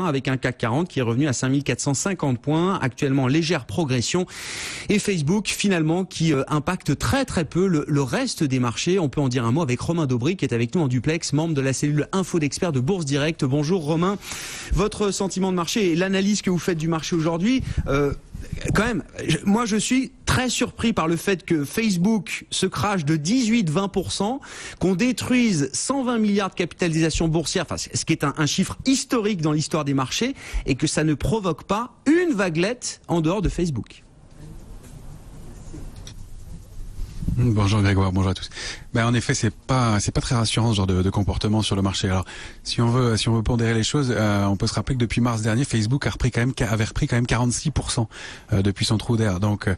avec un CAC 40 qui est revenu à 5450 points, actuellement légère progression. Et Facebook, finalement, qui impacte très peu le reste des marchés. On peut en dire un mot avec Romain Daubry, qui est avec nous en duplex, membre de la cellule Info d'experts de Bourse Direct. Bonjour Romain. Votre sentiment de marché et l'analyse que vous faites du marché aujourd'hui, quand même, moi je suis très surpris par le fait que Facebook se crache de 18-20%, qu'on détruise 120 milliards de capitalisation boursière, enfin, ce qui est un chiffre historique dans l'histoire des marchés, et que ça ne provoque pas une vaguelette en dehors de Facebook. Bonjour Grégoire, bonjour à tous. En effet, c'est pas très rassurant ce genre de comportement sur le marché. Alors, si on veut pondérer les choses, on peut se rappeler que depuis mars dernier, Facebook avait repris quand même 46% depuis son trou d'air. Donc,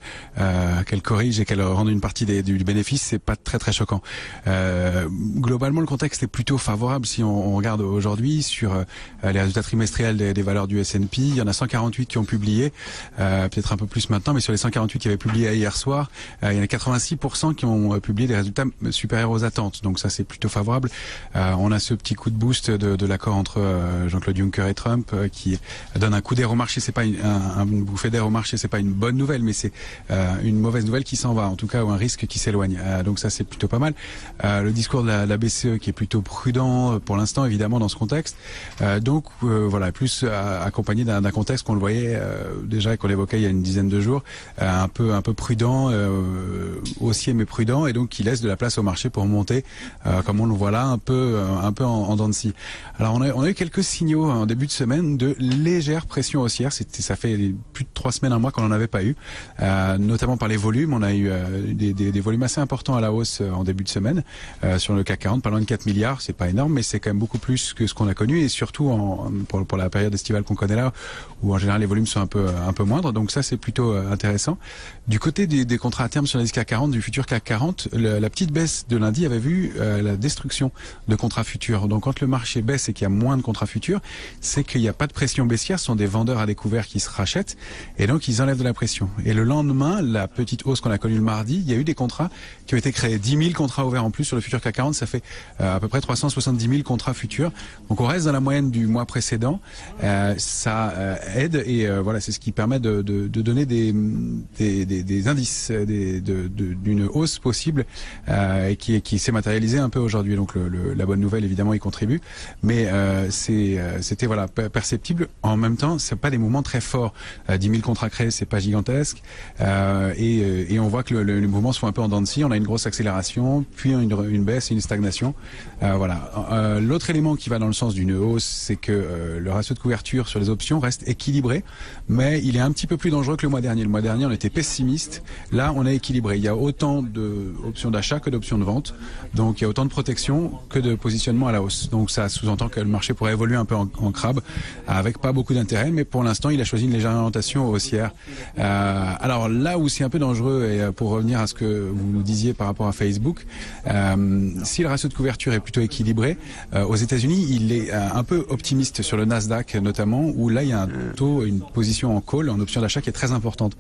qu'elle corrige et qu'elle rende une partie du bénéfice, c'est pas très choquant. Globalement, le contexte est plutôt favorable si on regarde aujourd'hui sur les résultats trimestriels des valeurs du S&P. Il y en a 148 qui ont publié, peut-être un peu plus maintenant, mais sur les 148 qui avaient publié hier soir, il y en a 86% qui ont publié des résultats supérieurs aux attentes. Donc ça, c'est plutôt favorable. On a ce petit coup de boost de l'accord entre Jean-Claude Juncker et Trump qui donne un coup d'air au marché. C'est pas un bouffée d'air au marché, c'est pas une bonne nouvelle, mais c'est une mauvaise nouvelle qui s'en va, en tout cas, ou un risque qui s'éloigne. Donc ça, c'est plutôt pas mal. Le discours de la BCE qui est plutôt prudent pour l'instant, évidemment, dans ce contexte. Voilà, plus accompagné d'un contexte qu'on le voyait déjà et qu'on évoquait il y a une dizaine de jours, un peu prudent, haussier mais prudent, et donc qui laisse de la place au marché pour monter, comme on le voit là, un peu en dents de scie. Alors on a eu quelques signaux en début de semaine de légère pression haussière. Ça fait plus de 3 semaines, un mois qu'on n'en avait pas eu, notamment par les volumes. On a eu des volumes assez importants à la hausse en début de semaine sur le CAC 40, pas loin de 4 milliards. C'est pas énorme, mais c'est quand même beaucoup plus que ce qu'on a connu, et surtout pour la période estivale qu'on connaît là, où en général les volumes sont un peu moindres. Donc ça, c'est plutôt intéressant. Du côté des contrats à terme sur l'indice CAC 40, du futur CAC 40, la petite baisse de lundi avait vu la destruction de contrats futurs. Donc quand le marché baisse et qu'il y a moins de contrats futurs, c'est qu'il n'y a pas de pression baissière. Ce sont des vendeurs à découvert qui se rachètent, et donc ils enlèvent de la pression. Et le lendemain, la petite hausse qu'on a connue le mardi, il y a eu des contrats qui ont été créés. 10 000 contrats ouverts en plus sur le futur CAC 40, ça fait à peu près 370 000 contrats futurs. Donc on reste dans la moyenne du mois précédent. Ça aide, et voilà, c'est ce qui permet de donner des indices d'une hausse possible, et qui s'est matérialisée un peu aujourd'hui. Donc la bonne nouvelle, évidemment, y contribue, mais c'était voilà, perceptible. En même temps, c'est pas des mouvements très forts. 10 000 contrats créés, c'est pas gigantesque, et on voit que les mouvements se font un peu en dents de scie. On a une grosse accélération, puis une baisse et une stagnation. Voilà. L'autre élément qui va dans le sens d'une hausse, c'est que le ratio de couverture sur les options reste équilibré, mais il est un petit peu plus dangereux que le mois dernier. Le mois dernier, on était pessimiste. Là, on est équilibré. Il y a autant d'options d'achat que d'options de vente. Donc, il y a autant de protection que de positionnement à la hausse. Donc, ça sous-entend que le marché pourrait évoluer un peu en crabe, avec pas beaucoup d'intérêt, mais pour l'instant, il a choisi une légère orientation haussière. Alors là où c'est un peu dangereux, et pour revenir à ce que vous nous disiez par rapport à Facebook, si le ratio de couverture est plutôt équilibré, aux États-Unis, il est un peu optimiste sur le Nasdaq notamment, où là, il y a une position en call, en option d'achat qui est très importante.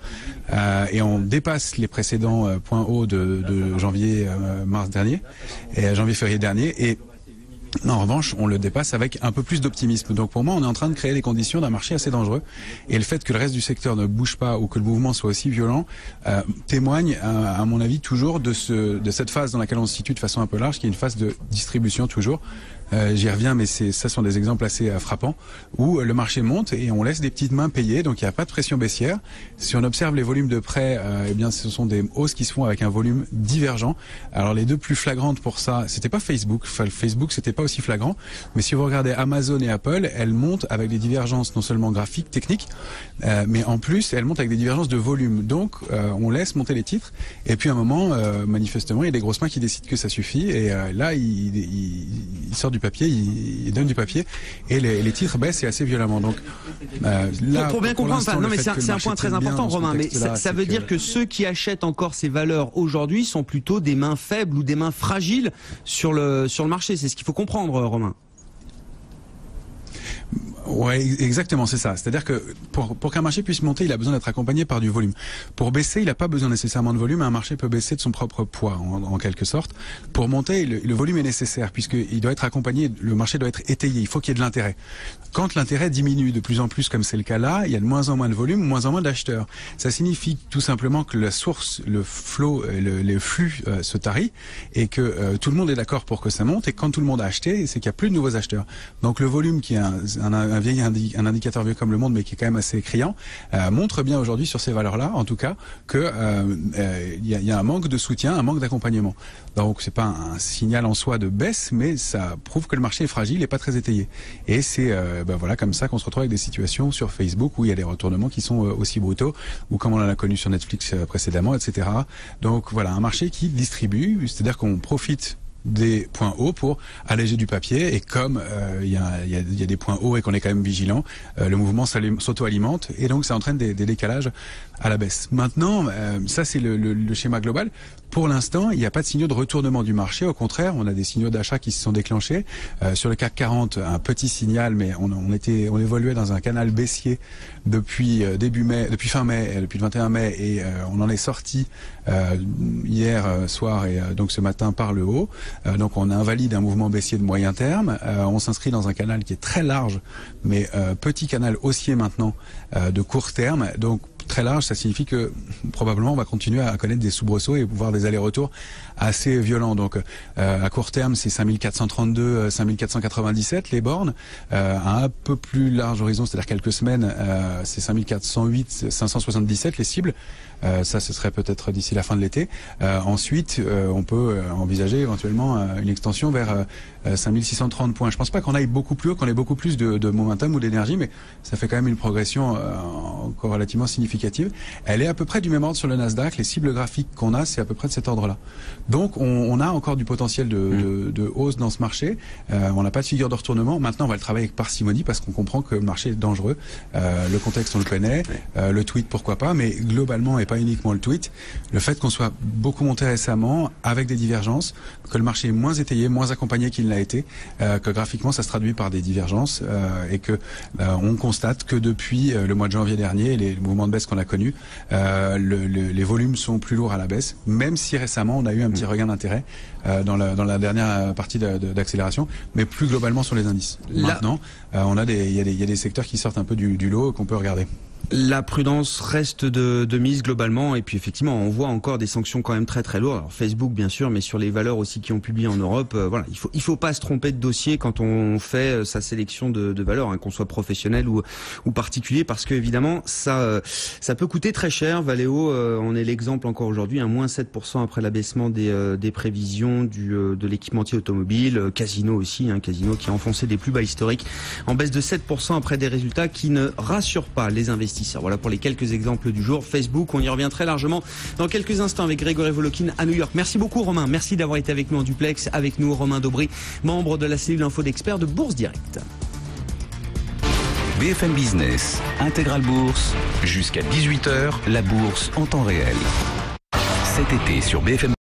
Et on dépasse les précédents points hauts de janvier-mars dernier, et janvier-février dernier, et en revanche, on le dépasse avec un peu plus d'optimisme. Donc pour moi, on est en train de créer les conditions d'un marché assez dangereux. Et le fait que le reste du secteur ne bouge pas, ou que le mouvement soit aussi violent, témoigne, à mon avis, toujours de cette phase dans laquelle on se situe de façon un peu large, qui est une phase de distribution toujours. J'y reviens, mais ça sont des exemples assez frappants, où le marché monte et on laisse des petites mains payer, donc il n'y a pas de pression baissière. Si on observe les volumes de prêt, eh bien ce sont des hausses qui se font avec un volume divergent. Alors les deux plus flagrantes pour ça, c'était pas Facebook. Facebook, c'était pas aussi flagrant, mais si vous regardez Amazon et Apple, elles montent avec des divergences non seulement graphiques, techniques, mais en plus elles montent avec des divergences de volume. Donc on laisse monter les titres, et puis à un moment, manifestement, il y a des grosses mains qui décident que ça suffit, et là il sort du papier, il donne du papier, et les titres baissent assez violemment. Donc là, pour bien comprendre, non mais c'est un point très important, Romain, mais ça veut dire que ceux qui achètent encore ces valeurs aujourd'hui sont plutôt des mains faibles ou des mains fragiles sur le marché. C'est ce qu'il faut comprendre, Romain. Ouais, exactement, c'est ça. C'est-à-dire que pour qu'un marché puisse monter, il a besoin d'être accompagné par du volume. Pour baisser, il n'a pas besoin nécessairement de volume. Un marché peut baisser de son propre poids, en quelque sorte. Pour monter, le volume est nécessaire puisqu'il doit être accompagné. Le marché doit être étayé. Il faut qu'il y ait de l'intérêt. Quand l'intérêt diminue de plus en plus, comme c'est le cas là, il y a de moins en moins de volume, moins en moins d'acheteurs. Ça signifie tout simplement que la source, le flow, le flux se tarit et que tout le monde est d'accord pour que ça monte. Et quand tout le monde a acheté, c'est qu'il n'y a plus de nouveaux acheteurs. Donc le volume, qui est un indicateur vieux comme le monde, mais qui est quand même assez criant, montre bien aujourd'hui sur ces valeurs-là, en tout cas, que y a un manque de soutien, un manque d'accompagnement. Donc c'est pas un signal en soi de baisse, mais ça prouve que le marché est fragile et pas très étayé. Et c'est voilà comme ça qu'on se retrouve avec des situations sur Facebook où il y a des retournements qui sont aussi brutaux, ou comme on en a connu sur Netflix précédemment, etc. Donc voilà, un marché qui distribue, c'est-à-dire qu'on profite des points hauts pour alléger du papier, et comme il y a des points hauts et qu'on est quand même vigilant, le mouvement s'auto-alimente et donc ça entraîne des décalages à la baisse. Maintenant, ça c'est le schéma global. Pour l'instant, il n'y a pas de signaux de retournement du marché. Au contraire, on a des signaux d'achat qui se sont déclenchés. Sur le CAC 40, un petit signal, mais on évoluait dans un canal baissier depuis fin mai, depuis le 21 mai, et on en est sorti hier soir et donc ce matin par le haut. Donc on invalide un mouvement baissier de moyen terme. On s'inscrit dans un canal qui est très large, mais petit canal haussier maintenant de court terme. Donc très large, ça signifie que probablement on va continuer à connaître des soubresauts et voir des allers-retours assez violents. Donc à court terme, c'est 5432, 5497 les bornes. À un peu plus large horizon, c'est-à-dire quelques semaines, c'est 5408, 577 les cibles. Ça, ce serait peut-être d'ici la fin de l'été. Ensuite, on peut envisager éventuellement une extension vers 5630 points. Je pense pas qu'on aille beaucoup plus haut, qu'on ait beaucoup plus de momentum ou d'énergie, mais ça fait quand même une progression encore relativement significative. Elle est à peu près du même ordre sur le Nasdaq. Les cibles graphiques qu'on a, c'est à peu près de cet ordre-là. Donc, on a encore du potentiel de hausse dans ce marché. On n'a pas de figure de retournement. Maintenant, on va le travailler avec parcimonie parce qu'on comprend que le marché est dangereux. Le contexte, on le connaît. Le tweet, pourquoi pas, mais globalement, et pas uniquement le tweet, le fait qu'on soit beaucoup monté récemment avec des divergences, que le marché est moins étayé, moins accompagné qu'il ne l'a été, que graphiquement ça se traduit par des divergences et que on constate que depuis le mois de janvier dernier, les mouvements de baisse qu'on a connus, les volumes sont plus lourds à la baisse, même si récemment on a eu un petit regain d'intérêt dans la dernière partie d'accélération, mais plus globalement sur les indices. Maintenant, il y a des secteurs qui sortent un peu du lot qu'on peut regarder. La prudence reste de mise globalement, et puis effectivement on voit encore des sanctions quand même très très lourdes. Alors Facebook bien sûr, mais sur les valeurs aussi qui ont publié en Europe, voilà, il faut pas se tromper de dossier quand on fait sa sélection de valeurs, qu'on soit professionnel ou particulier, parce que évidemment ça peut coûter très cher. Valeo, on est l'exemple encore aujourd'hui, moins 7% après l'abaissement des prévisions de l'équipementier automobile. Casino aussi, Casino qui a enfoncé des plus bas historiques en baisse de 7% après des résultats qui ne rassurent pas les investisseurs. Voilà pour les quelques exemples du jour. Facebook, on y revient très largement dans quelques instants avec Grégory Volokhin à New York. Merci beaucoup Romain, merci d'avoir été avec nous en duplex. Avec nous Romain Daubry, membre de la cellule info d'experts de Bourse Direct. BFM Business, Intégral Bourse, jusqu'à 18h, la bourse en temps réel. Cet été sur BFM